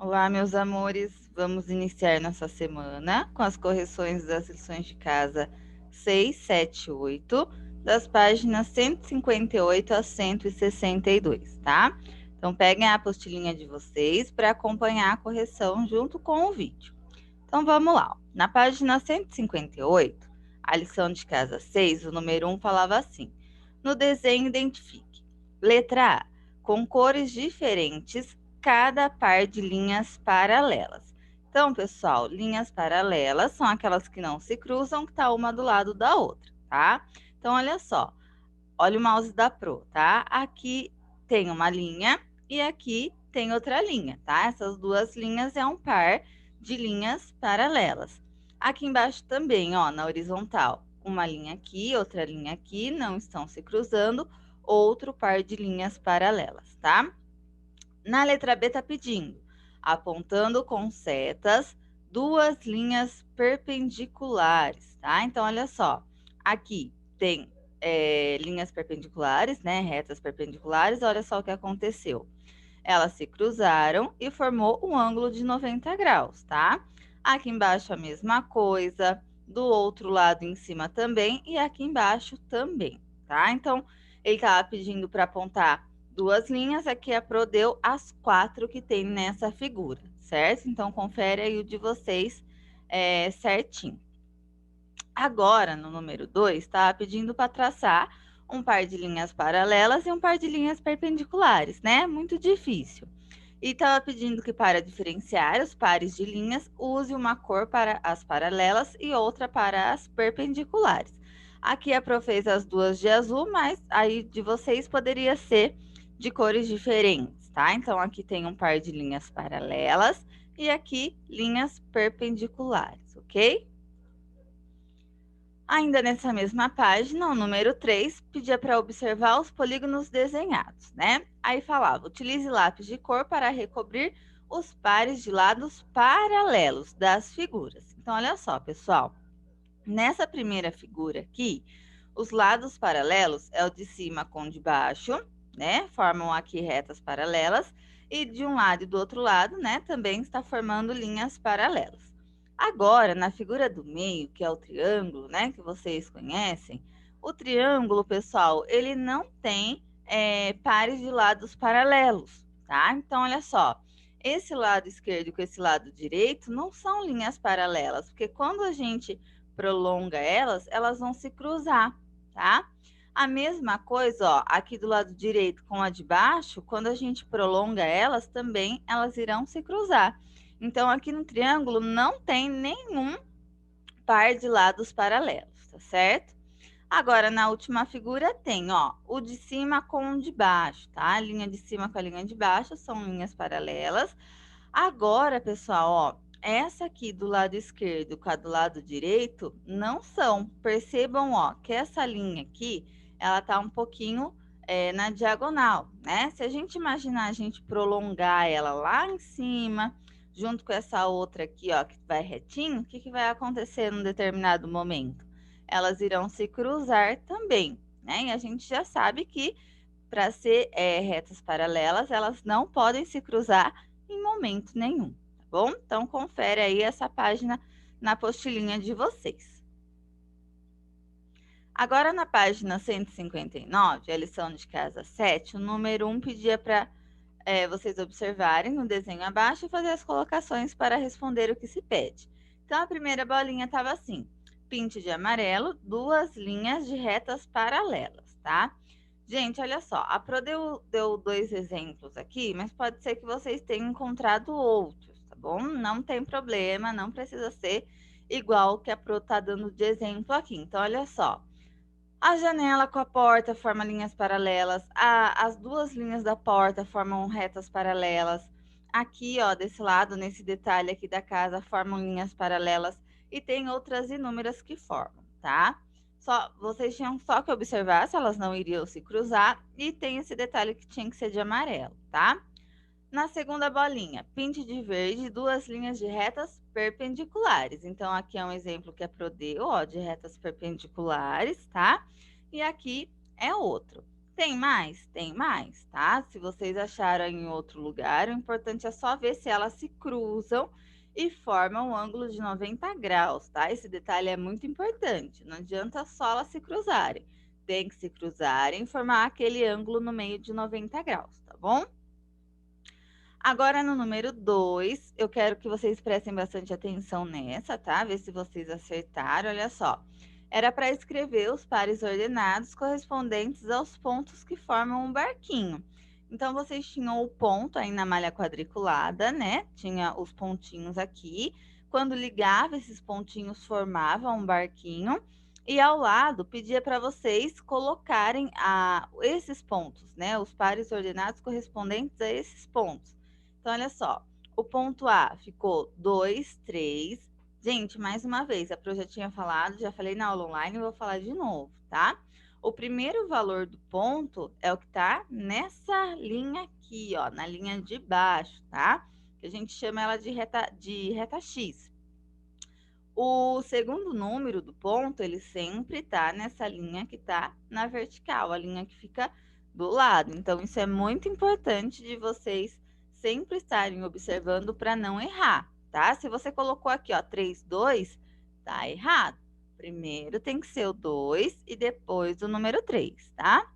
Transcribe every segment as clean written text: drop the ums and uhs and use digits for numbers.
Olá, meus amores. Vamos iniciar nossa semana com as correções das lições de casa 6, 7 e 8, das páginas 158 a 162, tá? Então, peguem a apostilinha de vocês para acompanhar a correção junto com o vídeo. Então, vamos lá. Na página 158, a lição de casa 6, o número 1 falava assim: no desenho, identifique. Letra A. Com cores diferentes, cada par de linhas paralelas. Então, pessoal, linhas paralelas são aquelas que não se cruzam, que tá uma do lado da outra, tá? Então, olha só. Olha o mouse da Pro, tá? Aqui tem uma linha e aqui tem outra linha, tá? Essas duas linhas é um par de linhas paralelas. Aqui embaixo também, ó, na horizontal, uma linha aqui, não estão se cruzando, outro par de linhas paralelas, tá? Na letra B tá pedindo, apontando com setas, duas linhas perpendiculares, tá? Então, olha só, aqui tem linhas perpendiculares, né? Retas perpendiculares, olha só o que aconteceu. Elas se cruzaram e formou um ângulo de 90 graus, tá? Aqui embaixo a mesma coisa, do outro lado em cima também e aqui embaixo também, tá? Então, ele estava pedindo para apontar duas linhas, aqui a Pro deu as 4 que tem nessa figura, certo? Então, confere aí o de vocês certinho. Agora, no número 2, está pedindo para traçar um par de linhas paralelas e um par de linhas perpendiculares, né? Muito difícil. E estava pedindo que, para diferenciar os pares de linhas, use uma cor para as paralelas e outra para as perpendiculares. Aqui a Pro fez as duas de azul, mas aí de vocês poderia ser de cores diferentes, tá? Então, aqui tem um par de linhas paralelas e aqui linhas perpendiculares, ok? Ainda nessa mesma página, o número 3 pedia para observar os polígonos desenhados, né? Aí falava, utilize lápis de cor para recobrir os pares de lados paralelos das figuras. Então, olha só, pessoal. Nessa primeira figura aqui, os lados paralelos é o de cima com o de baixo, né? Formam aqui retas paralelas. E de um lado e do outro lado, né? Também está formando linhas paralelas. Agora, na figura do meio, que é o triângulo, né, que vocês conhecem, o triângulo, pessoal, ele não tem pares de lados paralelos, tá? Então, olha só, esse lado esquerdo com esse lado direito não são linhas paralelas, porque quando a gente prolonga elas, elas vão se cruzar, tá? A mesma coisa, ó, aqui do lado direito com a de baixo, quando a gente prolonga elas, também elas irão se cruzar. Então, aqui no triângulo não tem nenhum par de lados paralelos, tá certo? Agora, na última figura tem, ó, o de cima com o de baixo, tá? A linha de cima com a linha de baixo são linhas paralelas. Agora, pessoal, ó, essa aqui do lado esquerdo com a do lado direito não são. Percebam, ó, que essa linha aqui, ela tá um pouquinho na diagonal, né? Se a gente imaginar a gente prolongar ela lá em cima, junto com essa outra aqui, ó, que vai retinho, o que que vai acontecer num determinado momento? Elas irão se cruzar também, né? E a gente já sabe que para ser retas paralelas, elas não podem se cruzar em momento nenhum, tá bom? Então, confere aí essa página na apostilinha de vocês. Agora, na página 159, a lição de casa 7, o número 1 pedia para vocês observarem no desenho abaixo e fazer as colocações para responder o que se pede. Então, a primeira bolinha estava assim, pinte de amarelo, duas linhas de retas paralelas, tá? Gente, olha só, a Pro deu dois exemplos aqui, mas pode ser que vocês tenham encontrado outros, tá bom? Não tem problema, não precisa ser igual que a Pro tá dando de exemplo aqui. Então, olha só, a janela com a porta forma linhas paralelas, as duas linhas da porta formam retas paralelas. Aqui, ó, desse lado, nesse detalhe aqui da casa, formam linhas paralelas e tem outras inúmeras que formam, tá? Vocês tinham só que observar se elas não iriam se cruzar e tem esse detalhe que tinha que ser de amarelo, tá? Na segunda bolinha, pinte de verde duas linhas de retas perpendiculares. Então, aqui é um exemplo que a Pro deu, ó, de retas perpendiculares, tá? E aqui é outro. Tem mais? Tem mais, tá? Se vocês acharam em outro lugar, o importante é só ver se elas se cruzam e formam um ângulo de 90 graus, tá? Esse detalhe é muito importante. Não adianta só elas se cruzarem. Tem que se cruzarem e formar aquele ângulo no meio de 90 graus, tá bom? Agora, no número 2, eu quero que vocês prestem bastante atenção nessa, tá? Ver se vocês acertaram. Olha só. Era para escrever os pares ordenados correspondentes aos pontos que formam um barquinho. Então, vocês tinham o ponto aí na malha quadriculada, né? Tinha os pontinhos aqui. Quando ligava, esses pontinhos formavam um barquinho. E ao lado, pedia para vocês colocarem esses pontos, né? Os pares ordenados correspondentes a esses pontos. Então, olha só, o ponto A ficou 2, 3. Gente, mais uma vez, a Pro já tinha falado, já falei na aula online, vou falar de novo, tá? O primeiro valor do ponto é o que tá nessa linha aqui, ó, na linha de baixo, tá? Que a gente chama ela de reta X. O segundo número do ponto, ele sempre tá nessa linha que tá na vertical, a linha que fica do lado. Então, isso é muito importante de vocês sempre estarem observando para não errar, tá? Se você colocou aqui, ó, 3, 2, tá errado. Primeiro tem que ser o 2 e depois o número 3, tá?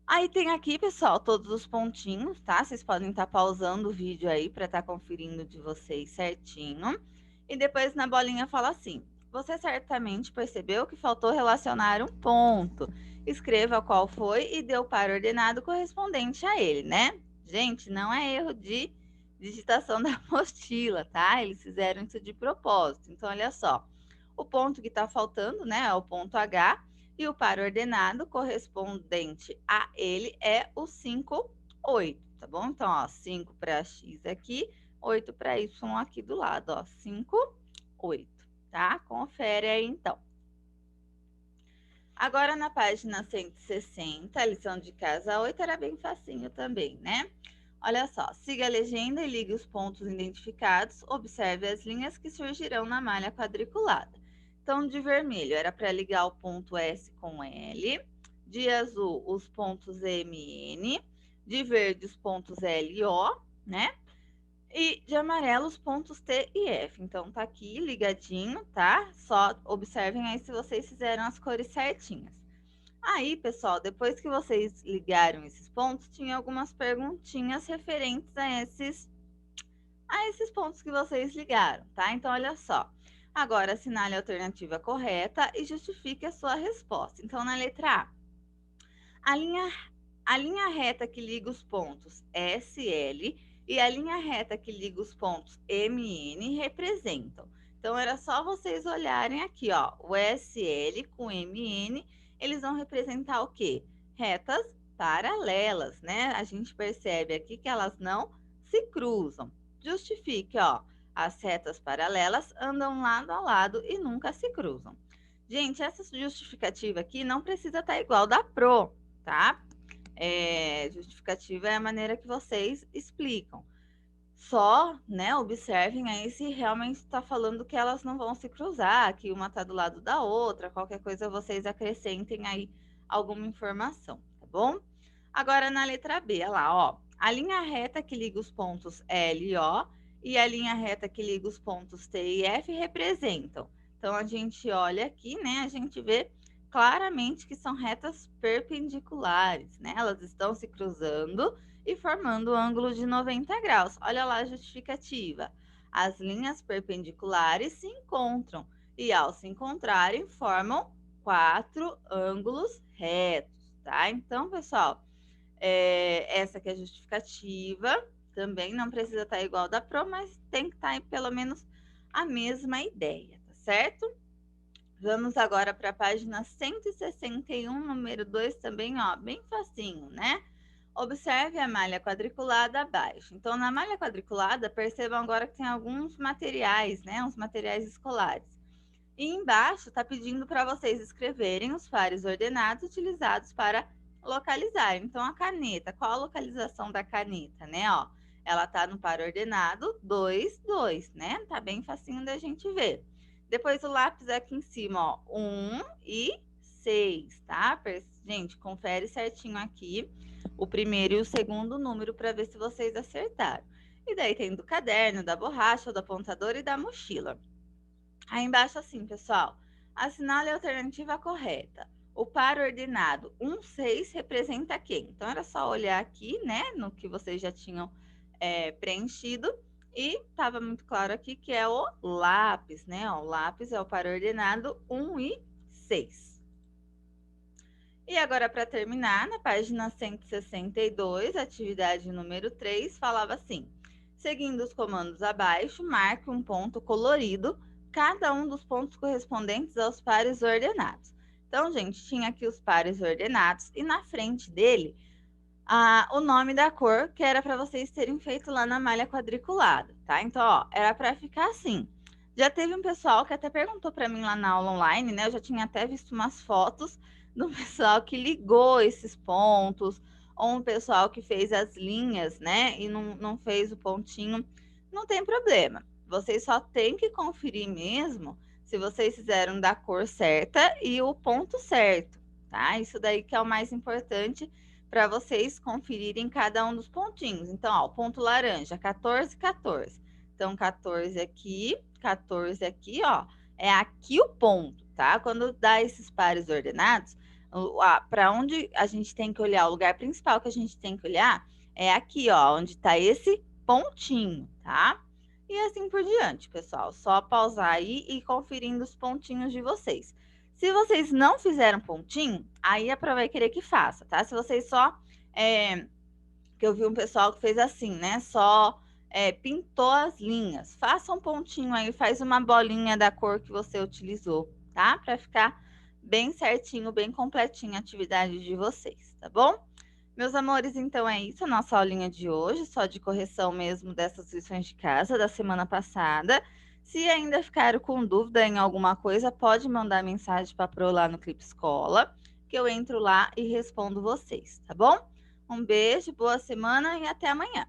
Aí tem aqui, pessoal, todos os pontinhos, tá? Vocês podem estar pausando o vídeo aí para estar conferindo de vocês certinho. E depois na bolinha fala assim: você certamente percebeu que faltou relacionar um ponto. Escreva qual foi e dê o par ordenado correspondente a ele, né? Gente, não é erro de digitação da apostila, tá? Eles fizeram isso de propósito. Então, olha só. O ponto que está faltando, né, é o ponto H. E o par ordenado correspondente a ele é o 5, 8, tá bom? Então, ó, 5 para X aqui, 8 para Y aqui do lado, ó, 5, 8, tá? Confere aí, então. Agora, na página 160, a lição de casa 8 era bem facinho também, né? Olha só, siga a legenda e ligue os pontos identificados, observe as linhas que surgirão na malha quadriculada. Então, de vermelho era para ligar o ponto S com L, de azul os pontos M e N, de verde os pontos L e O, né? E de amarelo os pontos T e F. Então, tá aqui ligadinho, tá? Só observem aí se vocês fizeram as cores certinhas. Aí, pessoal, depois que vocês ligaram esses pontos, tinha algumas perguntinhas referentes a esses pontos que vocês ligaram, tá? Então, olha só. Agora, assinale a alternativa correta e justifique a sua resposta. Então, na letra A, a linha reta que liga os pontos SL e a linha reta que liga os pontos MN representam. Então, era só vocês olharem aqui, ó, o SL com MN, eles vão representar o quê? Retas paralelas, né? A gente percebe aqui que elas não se cruzam. Justifique, ó, as retas paralelas andam lado a lado e nunca se cruzam. Gente, essa justificativa aqui não precisa estar igual da Pro, tá? Justificativa é a maneira que vocês explicam. Só, né, observem aí se realmente está falando que elas não vão se cruzar, que uma está do lado da outra, qualquer coisa vocês acrescentem aí alguma informação, tá bom? Agora na letra B, olha lá, ó, a linha reta que liga os pontos L e O e a linha reta que liga os pontos T e F representam. Então a gente olha aqui, né, a gente vê claramente que são retas perpendiculares, né? Elas estão se cruzando e formando um ângulo de 90 graus. Olha lá a justificativa. As linhas perpendiculares se encontram e, ao se encontrarem, formam 4 ângulos retos, tá? Então, pessoal, essa aqui é a justificativa. Também não precisa estar igual da Pro, mas tem que estar aí pelo menos a mesma ideia, tá certo? Vamos agora para a página 161, número 2 também, ó, bem facinho, né? Observe a malha quadriculada abaixo. Então, na malha quadriculada, percebam agora que tem alguns materiais, né? Uns materiais escolares. E embaixo está pedindo para vocês escreverem os pares ordenados utilizados para localizar. Então, a caneta, qual a localização da caneta, né? Ó, ela está no par ordenado 2, 2, né? Tá bem facinho da gente ver. Depois o lápis aqui em cima, ó, 1 e 6, tá? Gente, confere certinho aqui o primeiro e o segundo número para ver se vocês acertaram. E daí tem do caderno, da borracha, do apontador e da mochila. Aí embaixo assim, pessoal, assinale a alternativa correta. O par ordenado 1, 6 representa quem? Então, era só olhar aqui, né, no que vocês já tinham preenchido. E estava muito claro aqui que é o lápis, né? Ó, o lápis é o par ordenado 1 e 6. E agora, para terminar, na página 162, atividade número 3, falava assim: seguindo os comandos abaixo, marque um ponto colorido, cada um dos pontos correspondentes aos pares ordenados. Então, gente, tinha aqui os pares ordenados e na frente dele o nome da cor que era para vocês terem feito lá na malha quadriculada, tá? Então, ó, era para ficar assim. Já teve um pessoal que até perguntou para mim lá na aula online, né? Eu já tinha até visto umas fotos do pessoal que ligou esses pontos, ou um pessoal que fez as linhas, né? E não fez o pontinho. Não tem problema. Vocês só têm que conferir mesmo se vocês fizeram da cor certa e o ponto certo, tá? Isso daí que é o mais importante para vocês conferirem cada um dos pontinhos. Então, ó, o ponto laranja, 14, 14. Então, 14 aqui, ó, é aqui o ponto, tá? Quando dá esses pares ordenados, para onde a gente tem que olhar, o lugar principal que a gente tem que olhar é aqui, ó, onde tá esse pontinho, tá? E assim por diante, pessoal. Só pausar aí e conferindo os pontinhos de vocês. Se vocês não fizeram pontinho, aí a prova vai querer que faça, tá? Se vocês só... que eu vi um pessoal que fez assim, né? Só pintou as linhas. Faça um pontinho aí, faz uma bolinha da cor que você utilizou, tá? Para ficar bem certinho, bem completinho a atividade de vocês, tá bom? Meus amores, então é isso, a nossa aulinha de hoje, só de correção mesmo dessas lições de casa da semana passada. Se ainda ficaram com dúvida em alguma coisa, pode mandar mensagem para a Pro lá no Clipe Escola, que eu entro lá e respondo vocês, tá bom? Um beijo, boa semana e até amanhã.